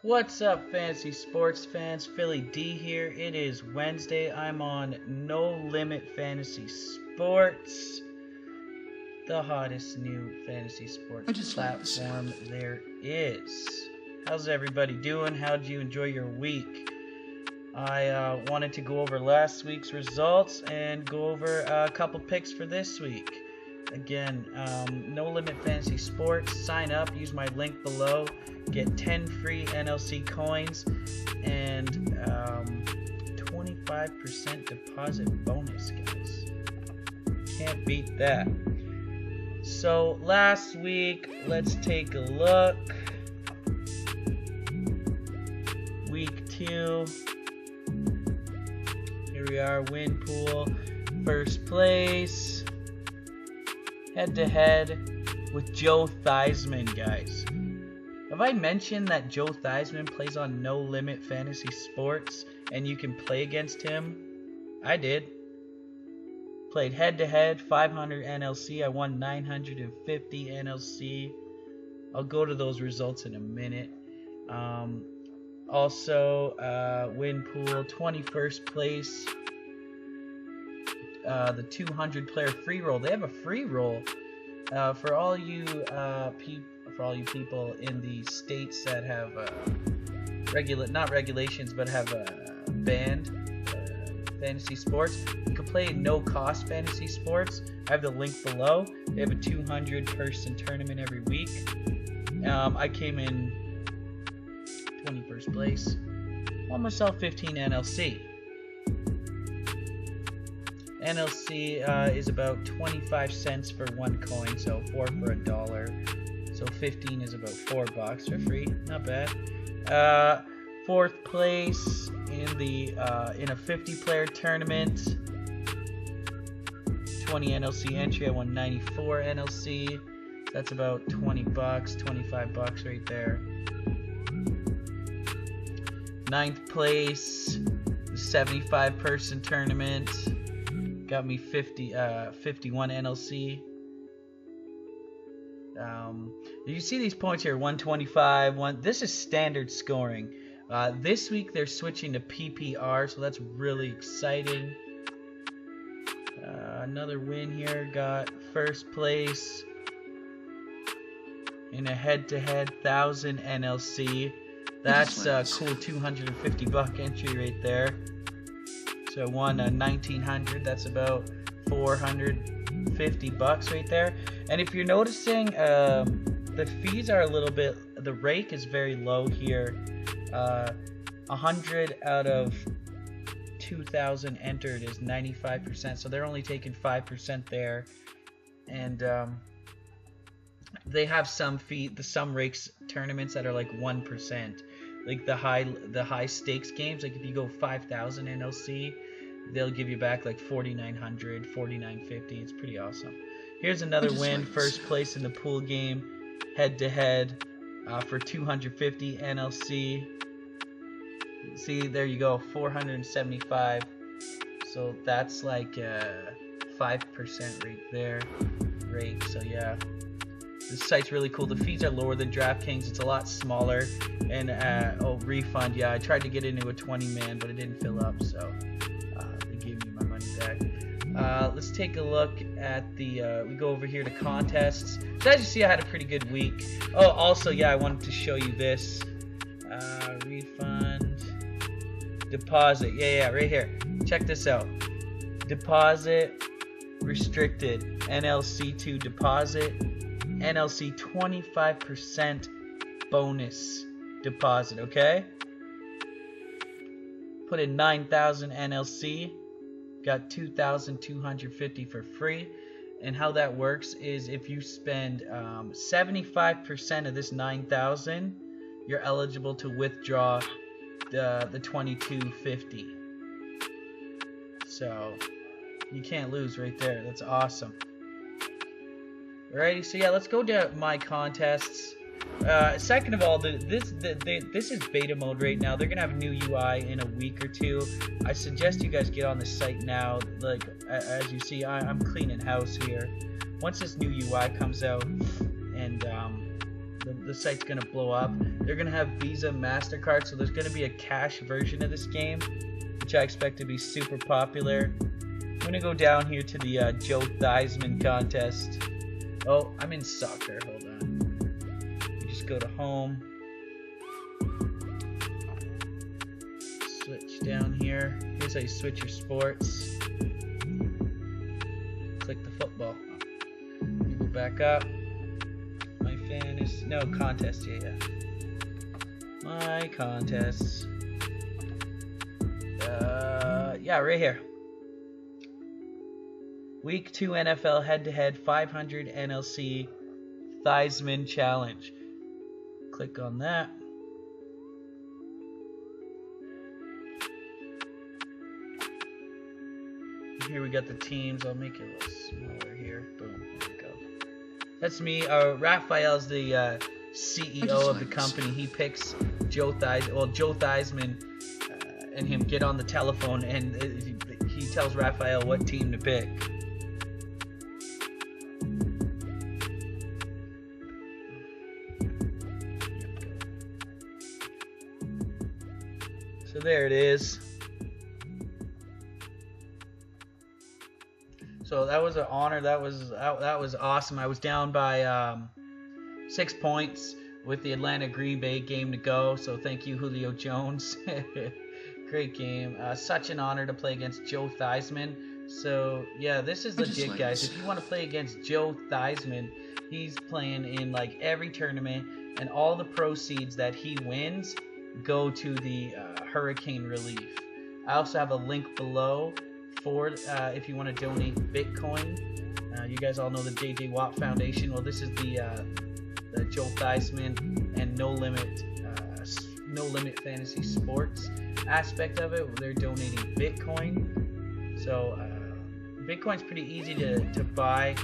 What's up, fantasy sports fans? Philly D here. It is Wednesday. I'm on No Limit Fantasy Sports, the hottest new fantasy sports platform there is. How's everybody doing? How did you enjoy your week? I wanted to go over last week's results and go over a couple picks for this week. Again, No Limit Fantasy Sports. Sign up. Use my link below. Get 10 free NLC coins and 25% deposit bonus, guys. Can't beat that. So last week, let's take a look. Week 2. Here we are, win pool, first place. Head-to-head with Joe Theismann, guys. Have I mentioned that Joe Theismann plays on No Limit Fantasy Sports and you can play against him? I did. Played head-to-head, 500 NLC. I won 950 NLC. I'll go to those results in a minute. Also, win pool, 21st place. The 200 player free roll. They have a free roll for all you people in the states that have not regulations but have banned fantasy sports. You can play no cost fantasy sports. I have the link below. They have a 200 person tournament every week. I came in 21st place. Won myself 15 NLC. NLC is about 25 cents for one coin, so 4 for a dollar. So 15 is about $4 for free, not bad. 4th place in a 50-player tournament. 20 NLC entry. I won 94 NLC. That's about $20, $25 right there. 9th place, the 75-person tournament. Got me 51 NLC. You see these points here, 125, this is standard scoring. This week they're switching to PPR, so that's really exciting. Another win here, got first place in a head-to-head 1000 NLC. That's a cool $250 entry right there. So I won 1900. That's about $450 right there. And if you're noticing, the fees are a little bit. The rake is very low here. 100 out of 2,000 entered is 95%. So they're only taking 5% there. And they have some rakes tournaments that are like 1%. Like the high stakes games. Like if you go 5,000 NLC. They'll give you back like 4,900, 4,950. It's pretty awesome. Here's another win. First place in the pool game, head-to-head, for 250 NLC. See, there you go, 475. So that's like 5% right there. Rate. So yeah, this site's really cool. The fees are lower than DRAFTKINGS. It's a lot smaller. And refund. Yeah, I tried to get into a 20-man, but it didn't fill up. So. Give me my money back. Let's take a look at we go over here to contests. So as you see, I had a pretty good week. Oh, also, yeah, I wanted to show you this. Refund. Deposit. Yeah, right here. Check this out. Deposit. Restricted. NLC2 deposit. NLC 25% bonus deposit, okay? Put in 9,000 NLC. Got 2,250 for free. And how that works is if you spend 75% of this 9,000, you're eligible to withdraw the 2,250. So you can't lose right there. That's awesome. Alrighty, so yeah, let's go to my contests. Second of all, this is beta mode right now. They're gonna have a new UI in a week or two. I suggest you guys get on the site now. Like as you see, I'm cleaning house here. Once this new UI comes out and the site's gonna blow up. They're gonna have Visa, MasterCard, so there's gonna be a cash version of this game, which I expect to be super popular. I'm gonna go down here to the Joe Theismann contest. Oh, I'm in soccer. Hold on. You just go to home. Switch down here. Here's how you switch your sports. Click the football. You go back up. My fantasy. No, contest. Yeah. My contests. Yeah, right here. Week 2 NFL head-to-head 500 NLC Theismann Challenge. Click on that. Here we got the teams. I'll make it a little smaller here. Boom. There we go. That's me. Raphael's the CEO of the company. He picks Joe Theismann. Well, Joe Theismann and him get on the telephone, and he tells Raphael what team to pick. So there it is. So that was an honor. That was awesome. I was down by 6 points with the Atlanta Green Bay game to go. So thank you, Julio Jones. Great game. Such an honor to play against Joe Theismann. So yeah, this is legit, guys. If you want to play against Joe Theismann, he's playing in like every tournament, and all the proceeds that he wins go to the hurricane relief. I also have a link below for if you want to donate Bitcoin. You guys all know the J.J. Watt Foundation. Well, this is the Joe Theismann and No Limit Fantasy Sports aspect of it. They're donating Bitcoin. So Bitcoin's pretty easy to buy.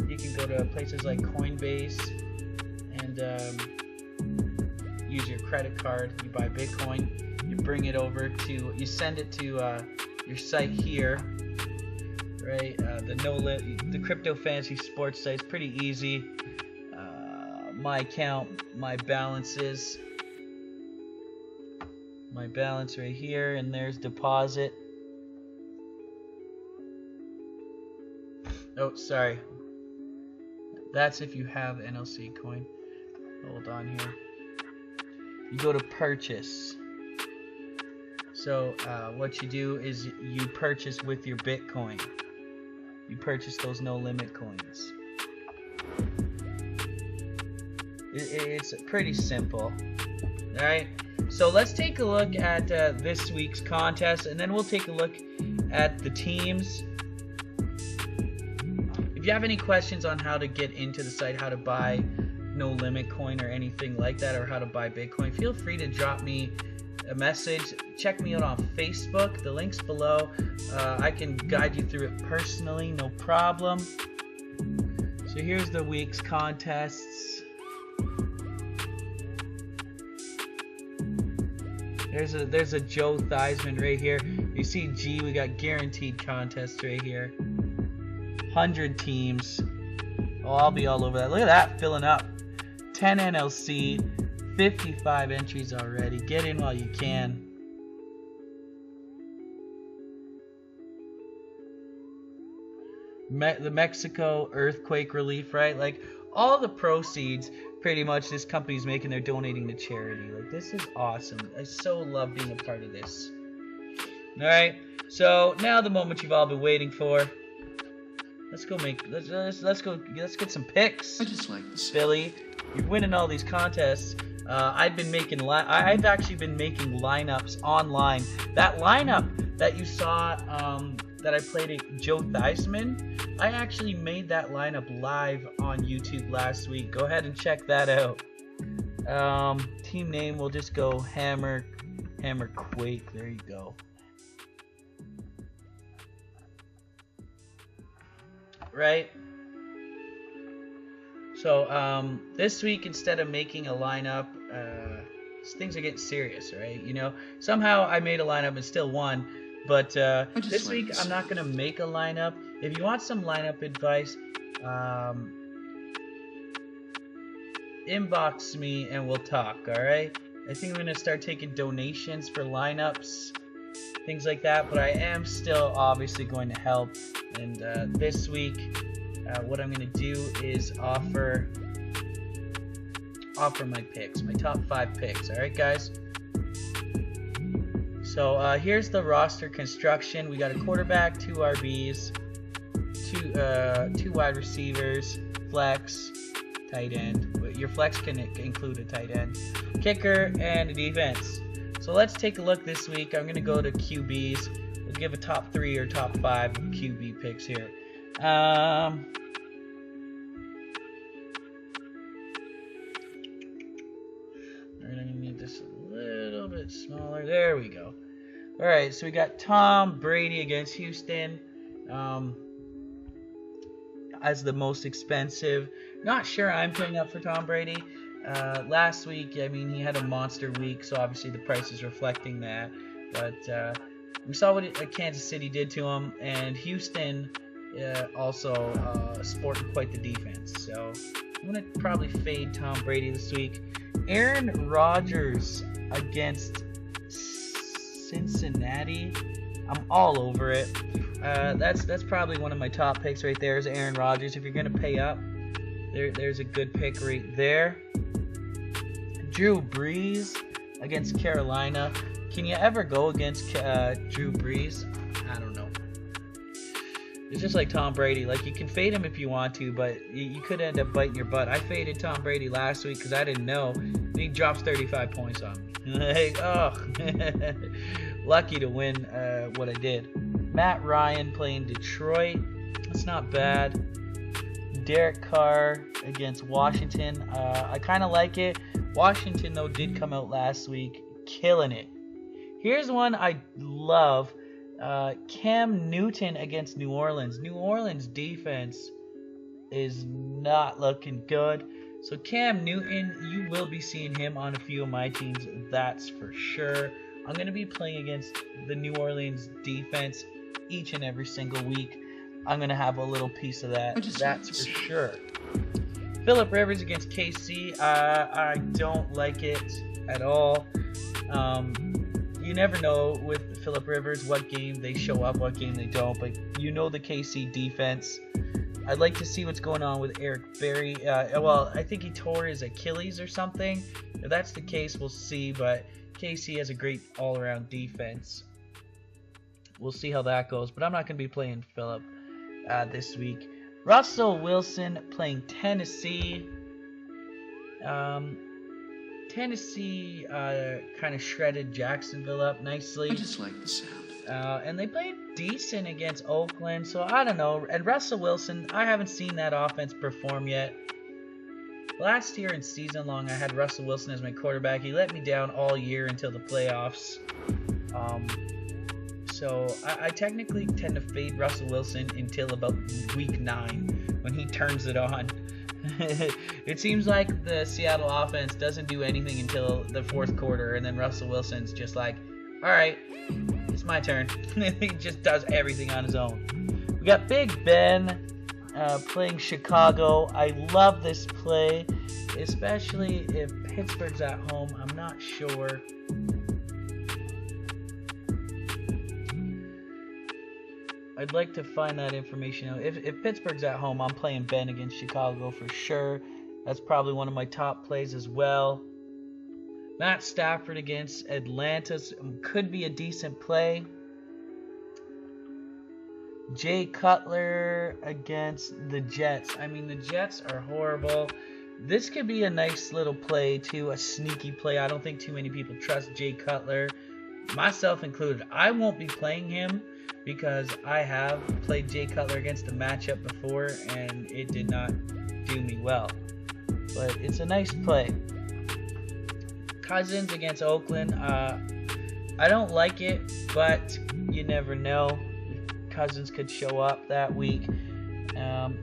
You can go to places like Coinbase and use your credit card. You buy Bitcoin. You bring it over to. You send it to your site here, right? The Crypto Fantasy Sports site is pretty easy. My account, my balances, my balance right here, and there's deposit. Oh, sorry. That's if you have NLC coin. Hold on here. You go to purchase. So what you do is you purchase with your Bitcoin. You purchase those no limit coins. It's pretty simple. Alright, so let's take a look at this week's contest, and then we'll take a look at the teams. If you have any questions on how to get into the site, how to buy no limit coin or anything like that, or how to buy Bitcoin, feel free to drop me a message. Check me out on Facebook. The link's below. I can guide you through it personally, no problem. So here's the week's contests. There's a Joe Theismann right here. You see G, we got guaranteed contests right here. 100 teams. Oh, I'll be all over that. Look at that, filling up. 10 NLC, 55 entries already. Get in while you can. The Mexico earthquake relief, right? Like all the proceeds, pretty much, this company's making, they're donating to charity. Like, this is awesome. I so love being a part of this. All right, so now the moment you've all been waiting for. Let's get some picks. I just like this. Billy, you're winning all these contests. I've actually been making lineups online. That lineup that you saw that I played at Joe Theismann, I actually made that lineup live on YouTube last week. Go ahead and check that out. Team name, we'll just go Hammer Quake. There you go. Right? So this week, instead of making a lineup, things are getting serious, right? You know, somehow I made a lineup and still won, but this week I'm not gonna make a lineup. If you want some lineup advice, inbox me and we'll talk, alright? I think I'm going to start taking donations for lineups, things like that, but I am still obviously going to help. And this week, what I'm going to do is offer my picks, my top 5 picks, alright guys? So here's the roster construction. We got a quarterback, 2 RBs, two wide receivers, flex, tight end. Your flex can include a tight end, kicker, and a defense. So let's take a look this week. I'm going to go to QBs. We'll give a top 3 or top 5 QB picks here. Alright, I'm going to need this a little bit smaller. There we go. Alright, so we got Tom Brady against Houston as the most expensive. Not sure I'm putting up for Tom Brady. Last week, I mean, he had a monster week, so obviously the price is reflecting that. But we saw what Kansas City did to him, and Houston also sporting quite the defense. So I'm going to probably fade Tom Brady this week. Aaron Rodgers against Cincinnati. I'm all over it. That's probably one of my top picks right there is Aaron Rodgers. If you're going to pay up, there's a good pick right there. Drew Brees against Carolina. Can you ever go against Drew Brees? I don't know. It's just like Tom Brady. Like, you can fade him if you want to, but you could end up biting your butt. I faded Tom Brady last week because I didn't know. And he drops 35 points on me. Like, oh. Lucky to win what I did. Matt Ryan playing Detroit. That's not bad. Derek Carr against Washington. I kind of like it. Washington, though, did come out last week killing it. Here's one I love. Cam Newton against New Orleans. New Orleans defense is not looking good. So Cam Newton, you will be seeing him on a few of my teams. That's for sure. I'm going to be playing against the New Orleans defense each and every single week. I'm going to have a little piece of that. That's for sure. Phillip Rivers against KC. I don't like it at all. You never know with Phillip Rivers what game they show up, what game they don't. But you know the KC defense. I'd like to see what's going on with Eric Berry. Well, I think he tore his Achilles or something. If that's the case, we'll see. But KC has a great all-around defense. We'll see how that goes. But I'm not going to be playing Phillip this week. Russell Wilson playing Tennessee. Tennessee kind of shredded Jacksonville up nicely. I just like the sound. And they played decent against Oakland. So I don't know. And Russell Wilson, I haven't seen that offense perform yet. Last year in season long, I had Russell Wilson as my quarterback. He let me down all year until the playoffs. So I technically tend to fade Russell Wilson until about week 9 when he turns it on. It seems like the Seattle offense doesn't do anything until the 4th quarter, and then Russell Wilson's just like, all right, it's my turn. He just does everything on his own. We got Big Ben playing Chicago. I love this play, especially if Pittsburgh's at home. I'm not sure. I'd like to find that information out. If Pittsburgh's at home, I'm playing Ben against Chicago for sure. That's probably one of my top plays as well. Matt Stafford against Atlanta could be a decent play. Jay Cutler against the Jets. I mean, the Jets are horrible. This could be a nice little play too, a sneaky play. I don't think too many people trust Jay Cutler, myself included. I won't be playing him because I have played Jay Cutler against a matchup before and it did not do me well. But it's a nice play. Cousins against Oakland. I don't like it, but you never know. Cousins could show up that week.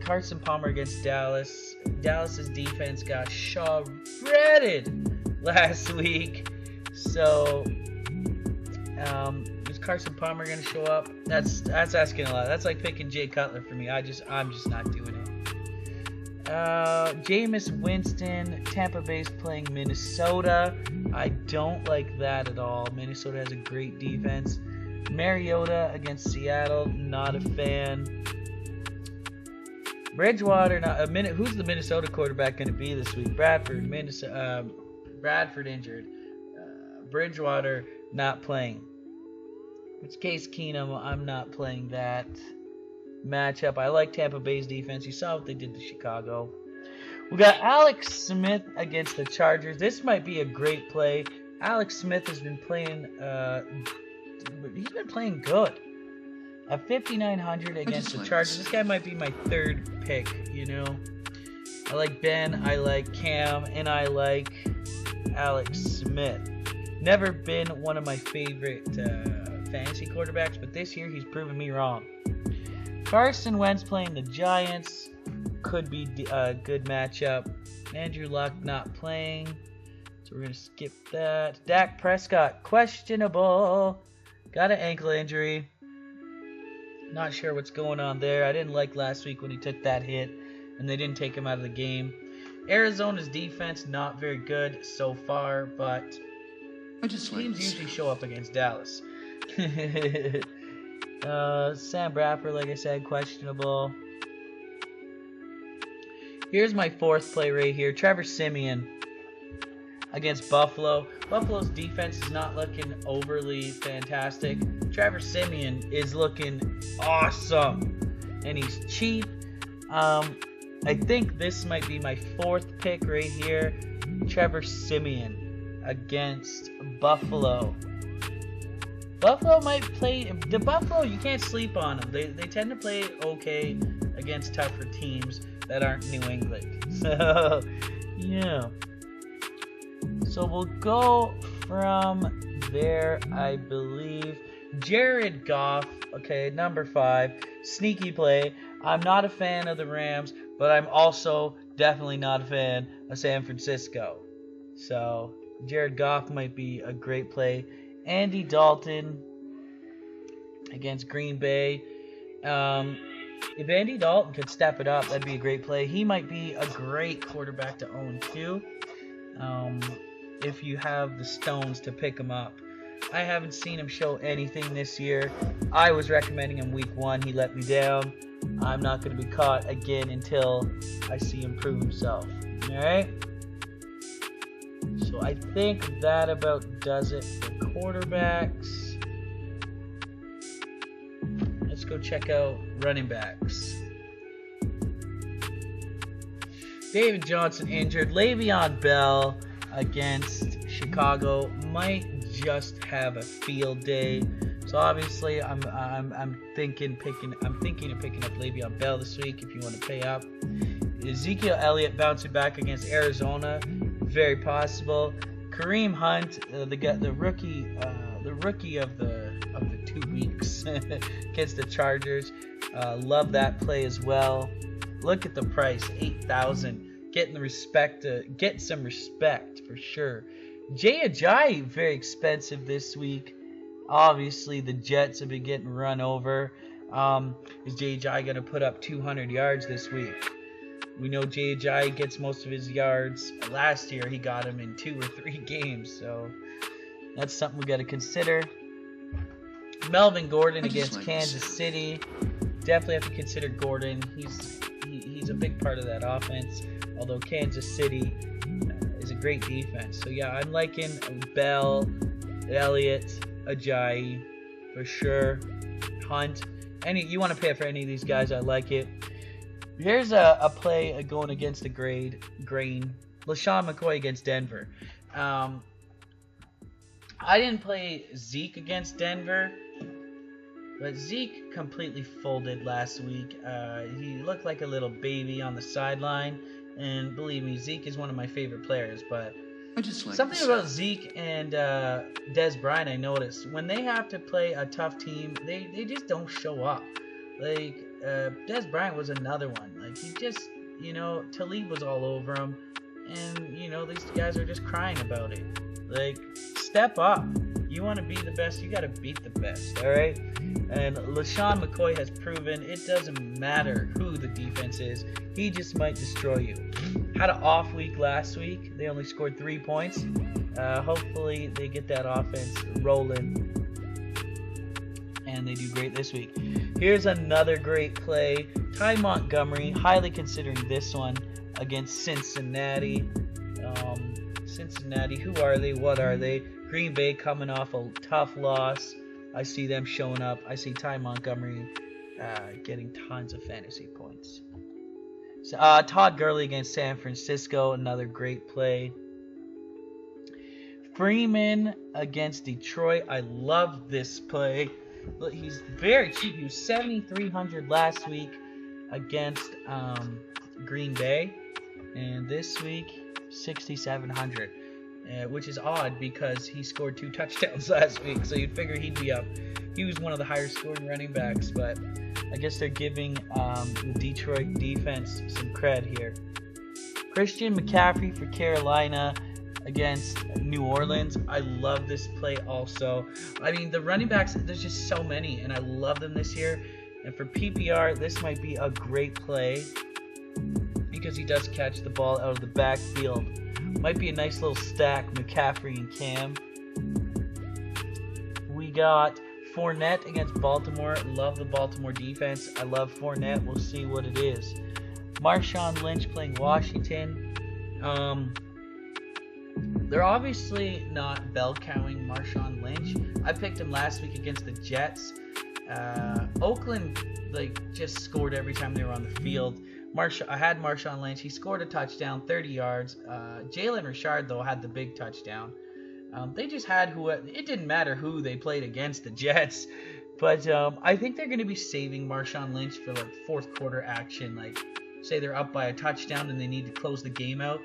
Carson Palmer against Dallas. Dallas's defense got shredded last week. So is Carson Palmer going to show up? That's asking a lot. That's like picking Jay Cutler for me. I'm just not doing it. Jameis Winston, Tampa Bay's playing Minnesota. I don't like that at all. Minnesota has a great defense. Mariota against Seattle, not a fan. Bridgewater, who's the Minnesota quarterback going to be this week? Bradford injured. Bridgewater not playing. It's Case Keenum. I'm not playing that matchup. I like Tampa Bay's defense. You saw what they did to Chicago. We got Alex Smith against the Chargers. This might be a great play. Alex Smith has been playing. He's been playing good. At 5,900 against the Chargers. This guy might be my third pick. You know, I like Ben. I like Cam, and I like Alex Smith. Never been one of my favorite fantasy quarterbacks, but this year he's proven me wrong. Carson Wentz playing the Giants could be a good matchup. Andrew Luck not playing, so we're going to skip that. Dak Prescott, questionable. Got an ankle injury. Not sure what's going on there. I didn't like last week when he took that hit, and they didn't take him out of the game. Arizona's defense, not very good so far, but teams usually show up against Dallas. Sam Bradford, like I said, questionable. Here's my fourth play right here. Trevor Siemian against Buffalo. Buffalo's defense is not looking overly fantastic. Trevor Siemian is looking awesome, and he's cheap. I think this might be my fourth pick right here. Trevor Siemian against Buffalo. Buffalo might play. The Buffalo, you can't sleep on them. They tend to play okay against tougher teams that aren't New England. So, yeah. So we'll go from there, I believe. Jared Goff, okay, number 5. Sneaky play. I'm not a fan of the Rams, but I'm also definitely not a fan of San Francisco. So, Jared Goff might be a great play. Andy Dalton against Green Bay. If Andy Dalton could step it up, that'd be a great play. He might be a great quarterback to own too, if you have the stones to pick him up. I haven't seen him show anything this year. I was recommending him week 1. He let me down. I'm not going to be caught again until I see him prove himself. Alright? So I think that about does it for quarterbacks. Let's go check out running backs. David Johnson injured. Le'Veon Bell against Chicago might just have a field day. So obviously I'm thinking of picking up Le'Veon Bell this week if you want to pay up. Ezekiel Elliott bouncing back against Arizona, very possible. Kareem Hunt, the rookie of the 2 weeks against the Chargers. Love that play as well. Look at the price, 8,000. Getting the respect, get some respect for sure. Jay Ajayi, very expensive this week. Obviously, the Jets have been getting run over. Is Jay Ajayi going to put up 200 yards this week? We know Jay Ajayi gets most of his yards. Last year, he got them in 2 or 3 games. So, that's something we got to consider. Melvin Gordon against Kansas City. Definitely have to consider Gordon. He's a big part of that offense. Although Kansas City is a great defense. So, yeah, I'm liking Bell, Elliott, Ajayi for sure. Hunt. You want to pay for any of these guys, I like it. Here's a play going against the grain. LaShawn McCoy against Denver. I didn't play Zeke against Denver, but Zeke completely folded last week. He looked like a little baby on the sideline, and believe me, Zeke is one of my favorite players, but something about Zeke and Dez Bryant I noticed. When they have to play a tough team, they just don't show up. Like, Dez Bryant was another one. Like, he just, Talib was all over him. And, these guys are just crying about it. Like, step up. You want to be the best, you got to beat the best, all right? And LaShawn McCoy has proven it doesn't matter who the defense is. He just might destroy you. Had an off week last week. They only scored 3 points. Hopefully they get that offense rolling. And they do great this week. Here's another great play. Ty Montgomery, highly considering this one against Cincinnati. Cincinnati, who are they? What are they? Green Bay coming off a tough loss. I see them showing up. I see Ty Montgomery getting tons of fantasy points. So, Todd Gurley against San Francisco, another great play. Freeman against Detroit. I love this play. He's very cheap. He was 7,300 last week against Green Bay, and this week 6,700, which is odd because he scored 2 touchdowns last week. So you'd figure he'd be up. He was one of the higher scoring running backs, but I guess they're giving the Detroit defense some cred here. Christian McCaffrey for Carolina against New Orleans. I love this play also. I mean, the running backs, there's just so many, and I love them this year. And for PPR, this might be a great play because he does catch the ball out of the backfield. Might be a nice little stack, McCaffrey and Cam. We got Fournette against Baltimore. Love the Baltimore defense. I love Fournette. We'll see what it is. Marshawn Lynch playing Washington. They're obviously not bell-cowing Marshawn Lynch. I picked him last week against the Jets. Oakland just scored every time they were on the field. I had Marshawn Lynch. He scored a touchdown, 30 yards. Jalen Richard, though, had the big touchdown. They just had it didn't matter who they played against, the Jets. But I think they're going to be saving Marshawn Lynch for fourth quarter action. Say they're up by a touchdown and they need to close the game out.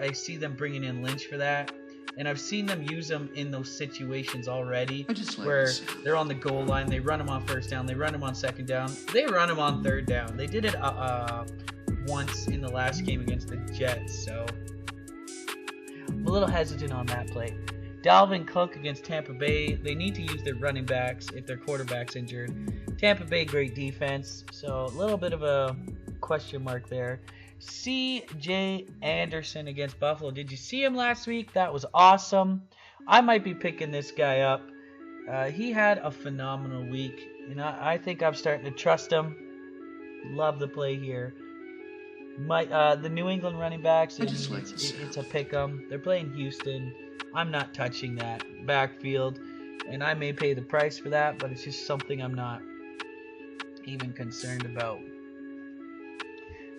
I see them bringing in Lynch for that. And I've seen them use him in those situations already where they're on the goal line. They run him on first down. They run him on second down. They run him on third down. They did it once in the last game against the Jets. So I'm a little hesitant on that play. Dalvin Cook against Tampa Bay. They need to use their running backs if their quarterback's injured. Tampa Bay, great defense. So a little bit of a question mark there. C.J. Anderson against Buffalo. Did you see him last week? That was awesome. I might be picking this guy up. He had a phenomenal week. I think I'm starting to trust him. Love the play here. The New England running backs, it's a pick 'em. They're playing Houston. I'm not touching that backfield, and I may pay the price for that, but it's just something I'm not even concerned about.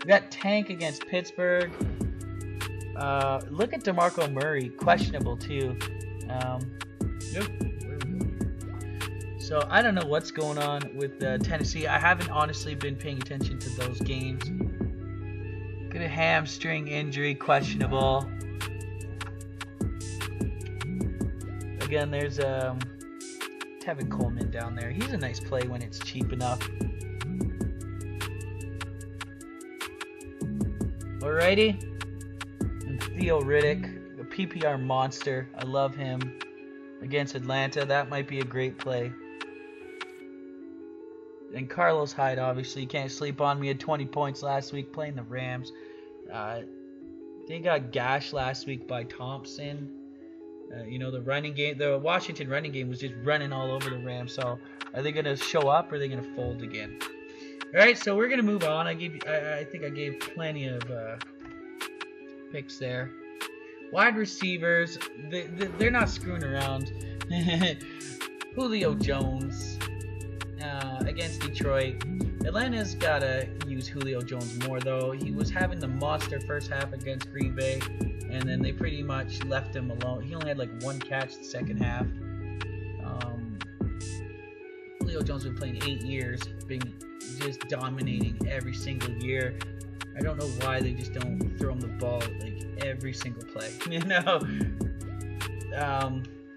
We got Tank against Pittsburgh. Look at DeMarco Murray, questionable too. So I don't know what's going on with Tennessee. I haven't honestly been paying attention to those games. Got a hamstring injury, questionable. Again, there's Tevin Coleman down there. He's a nice play when it's cheap enough. Alrighty. And Theo Riddick, a PPR monster. I love him against Atlanta. That might be a great play. And Carlos Hyde, obviously, you can't sleep on me. Had 20 points last week playing the Rams. They got gashed last week by Thompson. The running game, the Washington running game was just running all over the Rams. So, are they going to show up or are they going to fold again? All right, so we're going to move on. I think I gave plenty of picks there. Wide receivers, they're not screwing around. Julio Jones against Detroit. Atlanta's got to use Julio Jones more, though. He was having the monster first half against Green Bay, and then they pretty much left him alone. He only had one catch the second half. Julio Jones has been playing 8 years, being just dominating every single year. I don't know why they just don't throw him the ball every single play.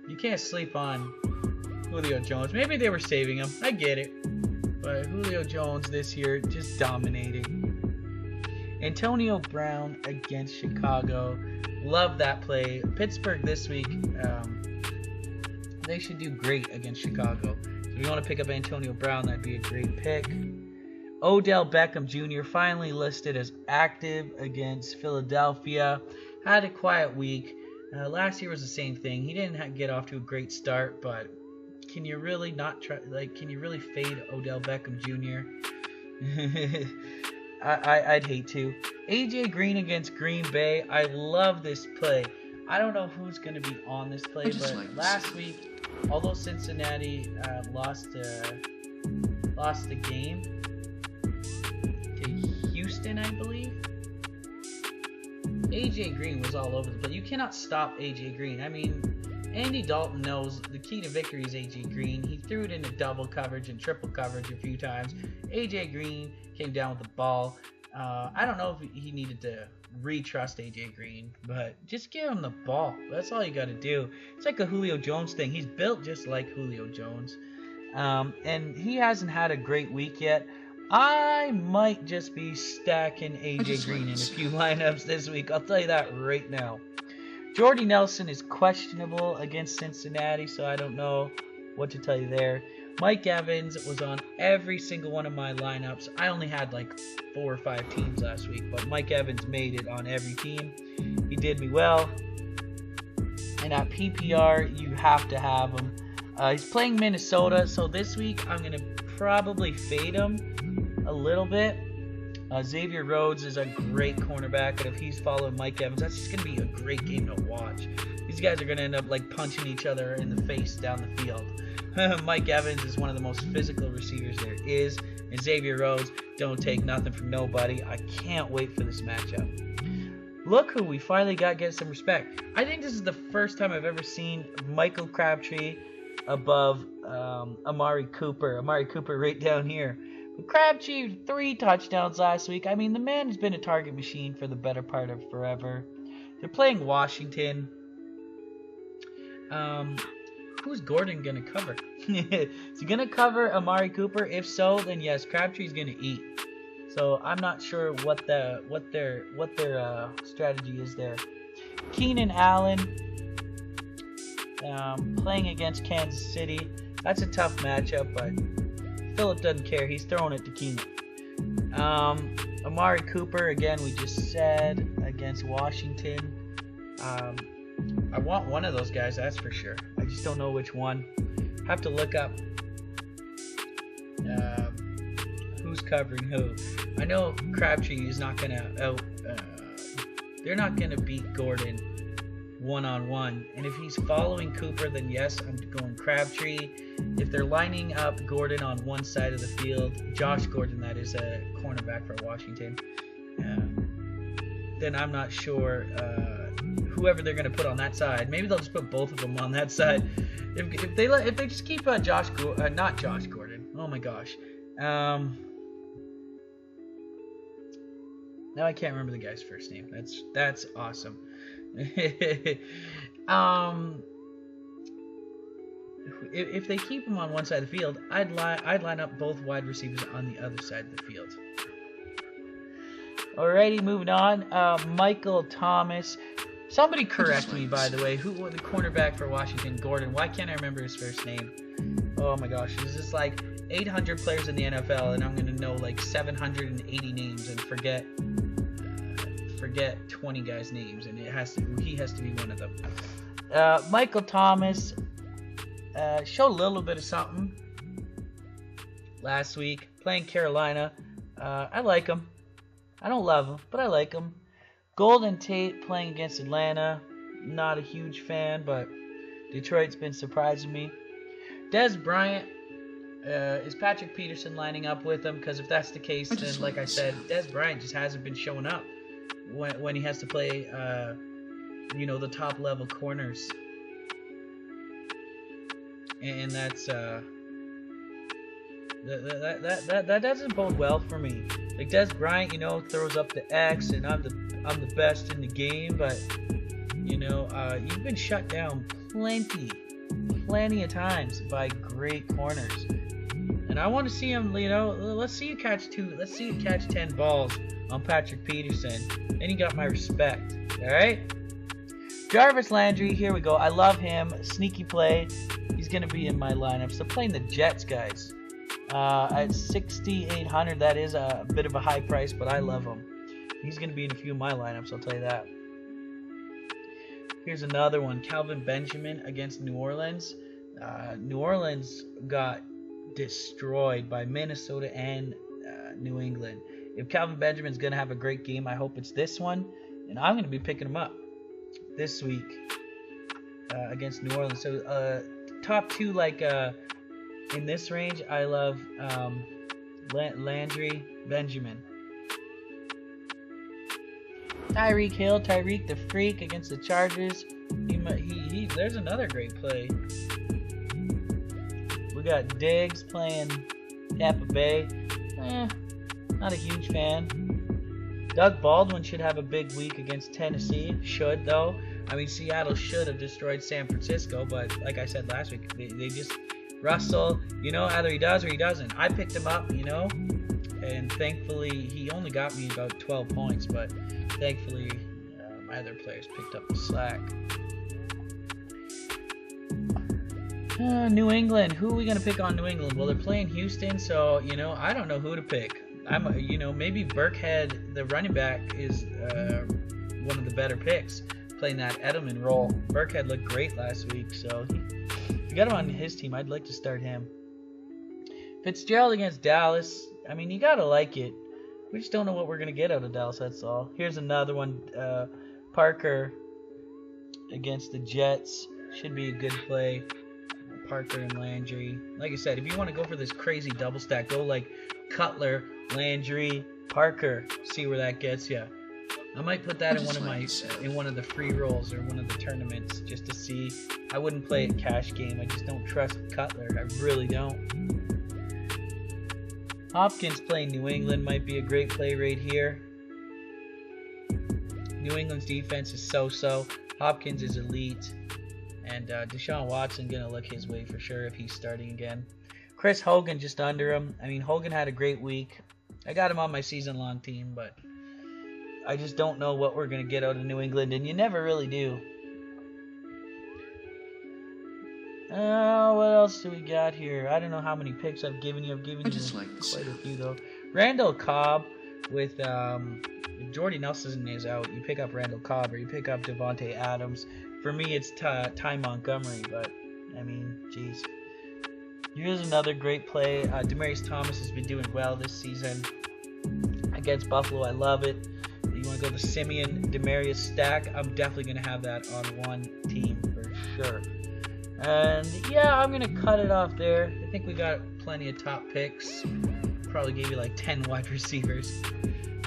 You can't sleep on Julio Jones. Maybe they were saving him. I get it. But Julio Jones this year just dominating. Antonio Brown against Chicago. Love that play. Pittsburgh this week. they should do great against Chicago. So if you want to pick up Antonio Brown, that'd be a great pick. Odell Beckham Jr. finally listed as active against Philadelphia. Had a quiet week. Last year was the same thing. He didn't get off to a great start, but can you really not try? Like, can you really fade Odell Beckham Jr.? I'd hate to. AJ Green against Green Bay. I love this play. I don't know who's going to be on this play, but like last week, although Cincinnati lost the game to Houston, I believe, AJ Green was all over the place. You cannot stop AJ Green. I mean, Andy Dalton knows the key to victory is AJ Green. He threw it into double coverage and triple coverage a few times. AJ Green came down with the ball. I don't know if he needed to retrust AJ Green, but just give him the ball. That's all you got to do. It's like a Julio Jones thing. He's built just like Julio Jones, and he hasn't had a great week yet. I might just be stacking AJ Green in a few lineups this week. I'll tell you that right now. Jordy Nelson is questionable against Cincinnati, so I don't know what to tell you there. Mike Evans was on every single one of my lineups. I only had like 4 or 5 teams last week, but Mike Evans made it on every team. He did me well. And at PPR, you have to have him. He's playing Minnesota, so this week I'm going to probably fade him a little bit. Xavier Rhodes is a great cornerback, and if he's following Mike Evans, that's just going to be a great game to watch. These guys are going to end up like punching each other in the face down the field. Mike Evans is one of the most physical receivers there is, and Xavier Rhodes don't take nothing from nobody. I can't wait for this matchup. Look who we finally got getting some respect. I think this is the first time I've ever seen Michael Crabtree above Amari Cooper. Amari Cooper right down here. Crabtree, 3 touchdowns last week. I mean, the man has been a target machine for the better part of forever. They're playing Washington. Who's Gordon going to cover? Is he going to cover Amari Cooper? If so, then yes, Crabtree's going to eat. So I'm not sure what their strategy is there. Keenan Allen playing against Kansas City. That's a tough matchup, but Phillip doesn't care. He's throwing it to Keenan. Amari Cooper, again, we just said, against Washington. I want one of those guys, that's for sure. I just don't know which one. Have to look up who's covering who. I know Crabtree is not going to they're not going to beat Gordon one-on-one. And if he's following Cooper, then yes, I'm going Crabtree. If they're lining up Gordon on one side of the field, Josh Gordon, that is a cornerback for Washington, then I'm not sure whoever they're going to put on that side. Maybe they'll just put both of them on that side. If they just keep not Josh Gordon. Oh my gosh. Now I can't remember the guy's first name. That's awesome. If they keep him on one side of the field, I'd line up both wide receivers on the other side of the field. Alrighty, moving on. Michael Thomas. Somebody correct me, by the way. Who was the cornerback for Washington? Gordon. Why can't I remember his first name? Oh my gosh, there's just like 800 players in the NFL, and I'm gonna know like 780 names and forget 20 guys' names, and he has to be one of them. Michael Thomas showed a little bit of something last week playing Carolina. I like him. I don't love him, but I like him. Golden Tate playing against Atlanta. Not a huge fan, but Detroit's been surprising me. Des Bryant. Is Patrick Peterson lining up with him? Because if that's the case, then like I said, Des Bryant just hasn't been showing up when he has to play, the top level corners, and that's that doesn't bode well for me. Like Des Bryant, throws up the X, and I'm the best in the game, but you've been shut down plenty of times by great corners. And I want to see him, let's see you catch 10 balls on Patrick Peterson. Then you got my respect. Alright? Jarvis Landry, here we go. I love him. Sneaky play. He's going to be in my lineup. So playing the Jets, guys. At 6,800, that is a bit of a high price, but I love him. He's going to be in a few of my lineups, I'll tell you that. Here's another one. Calvin Benjamin against New Orleans. New Orleans got destroyed by Minnesota and New England. If Calvin Benjamin's going to have a great game, I hope it's this one. And I'm going to be picking him up this week against New Orleans. So top two, like in this range, I love Landry, Benjamin. Tyreek Hill, Tyreek the Freak against the Chargers. There's another great play. We got Diggs playing Tampa Bay. Not a huge fan. Doug Baldwin should have a big week against Tennessee. Should, though. I mean, Seattle should have destroyed San Francisco, but like I said last week, they just... Russell, you know, either he does or he doesn't. I picked him up, you know, and thankfully he only got me about 12 points, but thankfully my other players picked up the slack. New England. Who are we going to pick on New England? Well, they're playing Houston, so, you know, I don't know who to pick. You know, maybe Burkhead, the running back, is one of the better picks, playing that Edelman role. Burkhead looked great last week, so if you got him on his team, I'd like to start him. Fitzgerald against Dallas. I mean, you got to like it. We just don't know what we're going to get out of Dallas, that's all. Here's another one. Parker against the Jets. Should be a good play. Parker and Landry. Like I said, if you want to go for this crazy double stack, go like Cutler, Landry, Parker. See where that gets you. I might put that in one of the free rolls or one of the tournaments just to see. I wouldn't play a cash game. I just don't trust Cutler. I really don't. Hopkins playing New England might be a great play right here. New England's defense is so-so. Hopkins is elite. And Deshaun Watson going to look his way for sure if he's starting again. Chris Hogan just under him. I mean, Hogan had a great week. I got him on my season-long team, but I just don't know what we're going to get out of New England, and you never really do. What else do we got here? I don't know how many picks I've given you. I've given you quite a few, though. Randall Cobb with if Jordy Nelson is out, you pick up Randall Cobb or you pick up Devontae Adams. For me, it's Ty Montgomery, but, I mean, geez. Here's another great play. Demaryius Thomas has been doing well this season against Buffalo. I love it. You want to go the Simeon Demaryius stack? I'm definitely going to have that on one team for sure. And yeah, I'm going to cut it off there. I think we got plenty of top picks. Probably gave you like 10 wide receivers.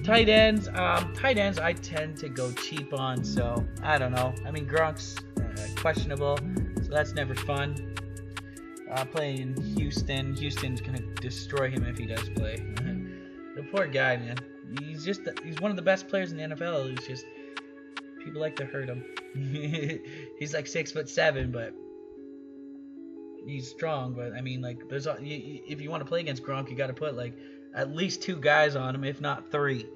Tight ends I tend to go cheap on, so I don't know. I mean, Gronk's questionable, so that's never fun. Playing Houston. Houston's going to destroy him if he does play. The poor guy, man. He's one of the best players in the NFL. He's just, people like to hurt him. He's like 6'7", but he's strong. But I mean, like, if you want to play against Gronk, you got to put like at least 2 guys on him, if not 3.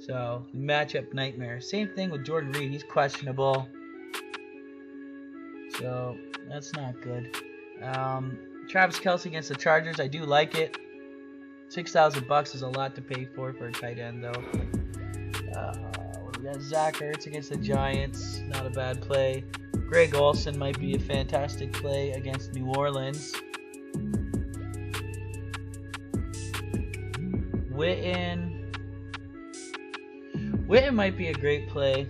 So matchup nightmare. Same thing with Jordan Reed. He's questionable, so that's not good. Travis Kelce against the Chargers. I do like it. $6,000 is a lot to pay for a tight end, though. We got Zach Ertz against the Giants. Not a bad play. Greg Olsen might be a fantastic play against New Orleans. Witten might be a great play.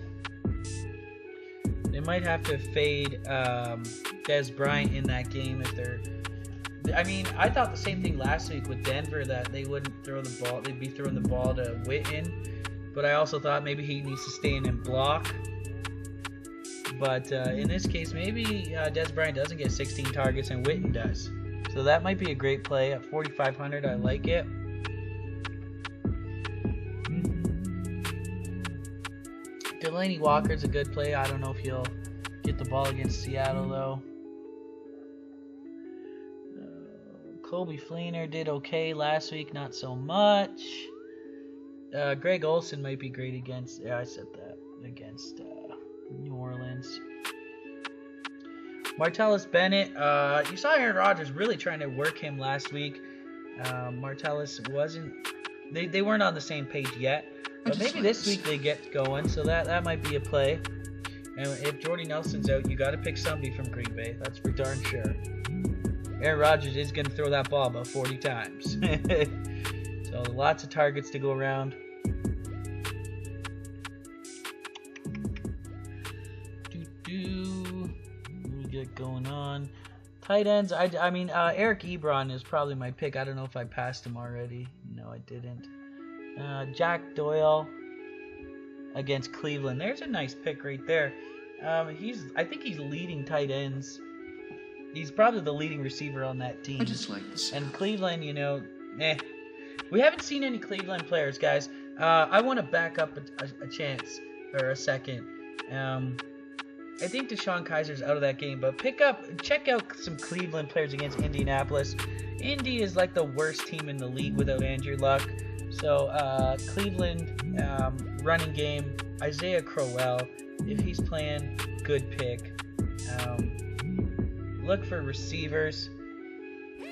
They might have to fade Dez Bryant in that game if they're... I mean, I thought the same thing last week with Denver, that they wouldn't throw the ball. They'd be throwing the ball to Witten. But I also thought maybe he needs to stay in and block. But in this case, maybe Dez Bryant doesn't get 16 targets and Witten does. So that might be a great play. At 4,500, I like it. Delaney Walker's a good play. I don't know if he'll get the ball against Seattle, though. Kobe Fleener did okay last week, not so much. Greg Olsen might be great against... Yeah, I said that. Against New Orleans. Martellus Bennett. You saw Aaron Rodgers really trying to work him last week. Martellus wasn't. They weren't on the same page yet. But maybe this week they get going, so that might be a play. And if Jordy Nelson's out, you got to pick somebody from Green Bay. That's for darn sure. Aaron Rodgers is going to throw that ball about 40 times. So lots of targets to go around. What do we get going on? Tight ends. I mean, Eric Ebron is probably my pick. I don't know if I passed him already. No, I didn't. Jack Doyle against Cleveland. There's a nice pick right there. I think he's leading tight ends. He's probably the leading receiver on that team. I just like this. And Cleveland, you know, we haven't seen any Cleveland players, guys. I want to back up a chance or a second. I think Deshaun Kaiser's out of that game, but check out some Cleveland players against Indianapolis. Indy is like the worst team in the league without Andrew Luck. So Cleveland running game, Isaiah Crowell, if he's playing, good pick. Look for receivers.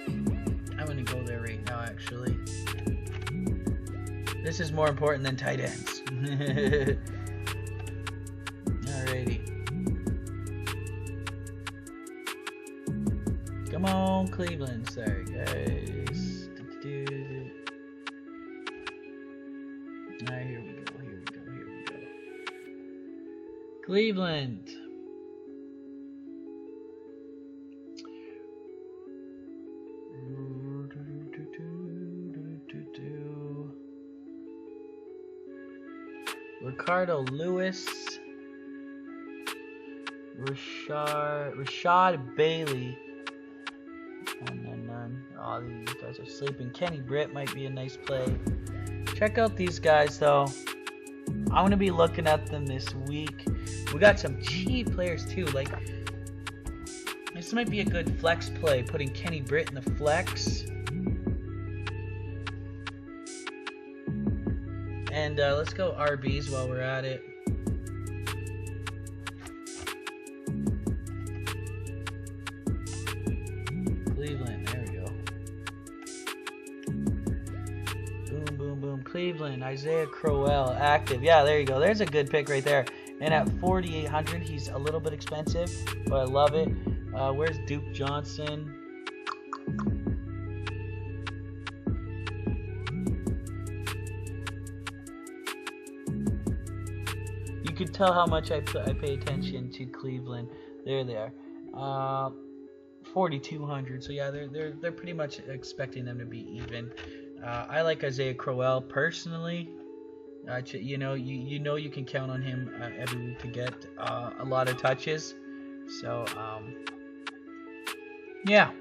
I'm going to go there right now, actually. This is more important than tight ends. Alrighty. Come on, Cleveland. Sorry, guys. Alright, here we go. Cleveland. Ricardo Lewis, Rashad Bailey. None. Oh, these guys are sleeping. Kenny Britt might be a nice play. Check out these guys though. I'm gonna be looking at them this week. We got some cheap players too. Like this might be a good flex play. Putting Kenny Britt in the flex. And let's go RBs while we're at it. Cleveland, there we go. Boom. Cleveland, Isaiah Crowell, active. Yeah, there you go. There's a good pick right there. And at 4,800, he's a little bit expensive, but I love it. Where's Duke Johnson? You can tell how much I pay attention to Cleveland. There they are. 4,200. So yeah, they're pretty much expecting them to be even. I like Isaiah Crowell personally. You know you can count on him every week to get a lot of touches. So yeah.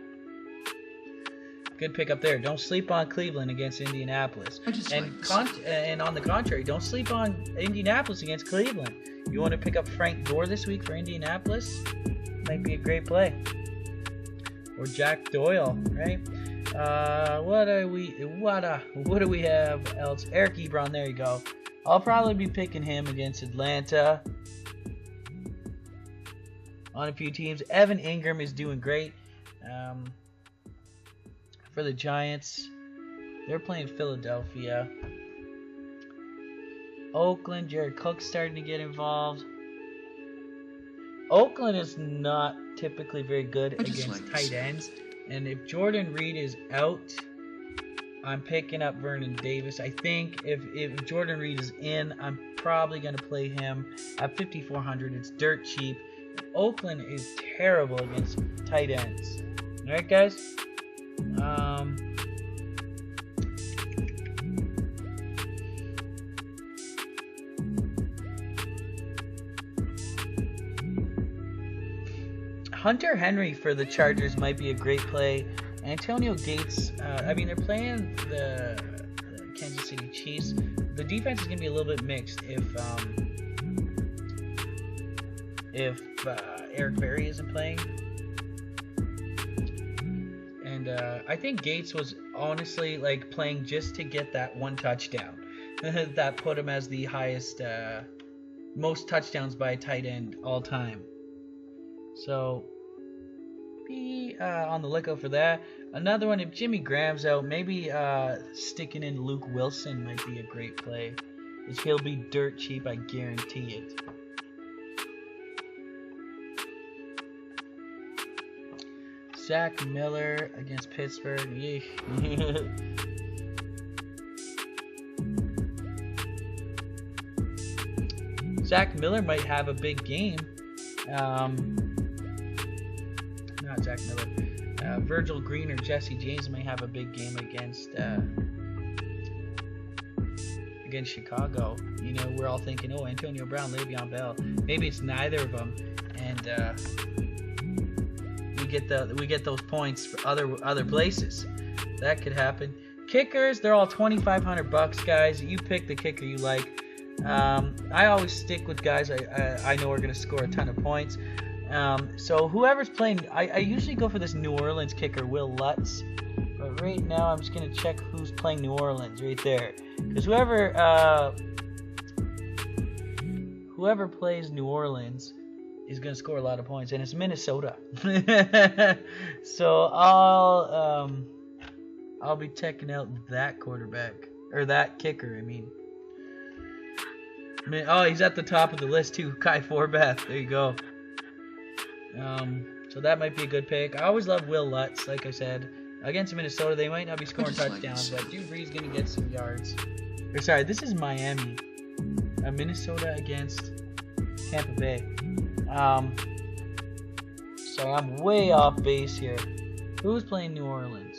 Good pick up there. Don't sleep on Cleveland against Indianapolis. And on the contrary, don't sleep on Indianapolis against Cleveland. You want to pick up Frank Gore this week for Indianapolis? Might be a great play. Or Jack Doyle, right? What do we have else? Eric Ebron, there you go. I'll probably be picking him against Atlanta on a few teams. Evan Ingram is doing great. For the Giants, they're playing Philadelphia. Oakland, Jared Cook's starting to get involved. Oakland is not typically very good against tight ends. And if Jordan Reed is out, I'm picking up Vernon Davis. I think if Jordan Reed is in, I'm probably going to play him at 5,400. It's dirt cheap. Oakland is terrible against tight ends. All right, guys? Hunter Henry for the Chargers might be a great play. Antonio Gates, I mean, they're playing the Kansas City Chiefs. The defense is going to be a little bit mixed if Eric Berry isn't playing. And I think Gates was honestly like playing just to get that one touchdown. That put him as the highest most touchdowns by a tight end all time. So be on the lookout for that. Another one, if Jimmy Graham's out, maybe sticking in Luke Wilson might be a great play. Which he'll be dirt cheap, I guarantee it. Zach Miller against Pittsburgh. Yeesh. Zach Miller might have a big game. Not Zach Miller. Virgil Green or Jesse James may have a big game against Chicago. You know, we're all thinking, oh, Antonio Brown, Le'Veon Bell. Maybe it's neither of them, and we get those points for other places. That could happen. Kickers, they're all $2,500, guys. You pick the kicker you like. I always stick with guys I know are going to score a ton of points. So whoever's playing, I usually go for this New Orleans kicker, Will Lutz. But right now, I'm just going to check who's playing New Orleans right there. Because whoever plays New Orleans is going to score a lot of points. And it's Minnesota. So I'll be checking out that quarterback. Or that kicker, I mean. Oh, he's at the top of the list too. Kai Forbath. There you go. So that might be a good pick. I always love Will Lutz, like I said. Against Minnesota, they might not be scoring touchdowns, but Drew Brees is going to get some yards. Or sorry, this is Miami. Minnesota against Tampa Bay. So I'm way off base here. Who's playing New Orleans?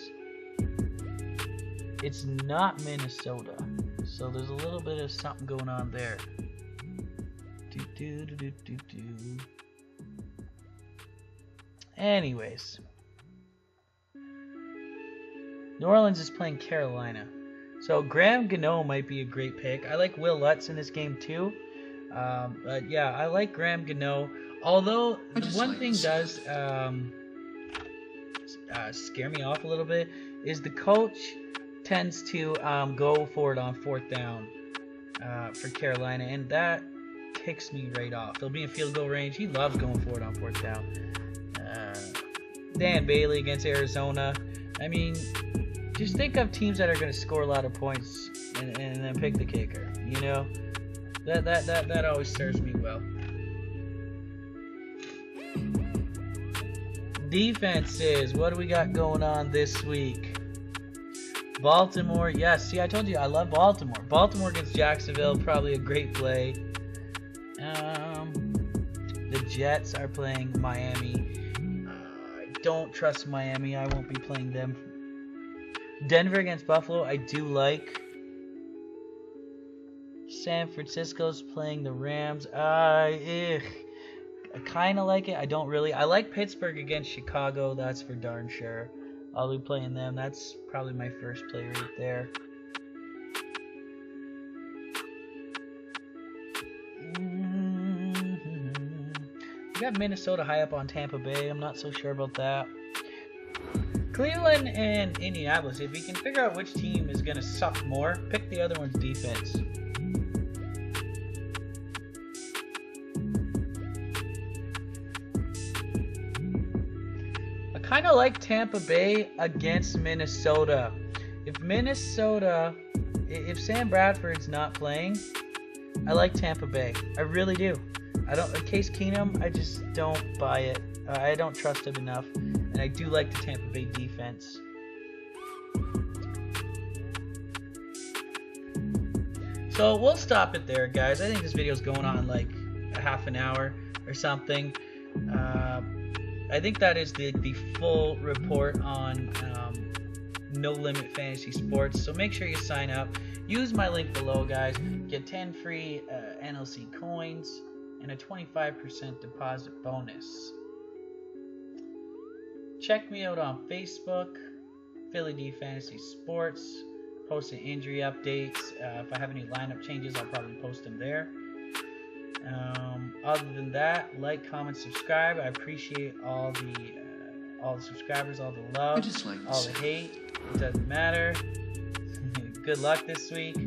It's not Minnesota. So there's a little bit of something going on there. Anyways. New Orleans is playing Carolina. So Graham Gano might be a great pick. I like Will Lutz in this game too. But yeah, I like Graham Gano. Although one thing does scare me off a little bit is the coach tends to go for it on 4th down for Carolina, and that ticks me right off. They'll be in field goal range. He loves going for it on 4th down. Dan Bailey against Arizona. I mean, just think of teams that are going to score a lot of points and then pick the kicker. You know, that always serves me well. Defenses, what do we got going on this week? Baltimore, yes. See, I told you I love Baltimore. Baltimore against Jacksonville, probably a great play. The Jets are playing Miami. I don't trust Miami. I won't be playing them. Denver against Buffalo, I do like. San Francisco's playing the Rams. I kind of like it. I don't really. I like Pittsburgh against Chicago. That's for darn sure. I'll be playing them. That's probably my first play right there. We got Minnesota high up on Tampa Bay. I'm not so sure about that. Cleveland and Indianapolis. If you can figure out which team is going to suck more, pick the other one's defense. I kind of like Tampa Bay against Minnesota. If Sam Bradford's not playing, I like Tampa Bay. I really do. Case Keenum, I just don't buy it. I don't trust him enough. And I do like the Tampa Bay defense. So we'll stop it there, guys. I think this video is going on like a half an hour or something. I think that is the full report on No Limit Fantasy Sports. So make sure you sign up. Use my link below, guys. Get 10 free NLC coins and a 25% deposit bonus. Check me out on Facebook, Philly D Fantasy Sports, posting injury updates. If I have any lineup changes, I'll probably post them there. Other than that, like, comment, subscribe. I appreciate all the subscribers, all the love, all the hate. It doesn't matter. Good luck this week.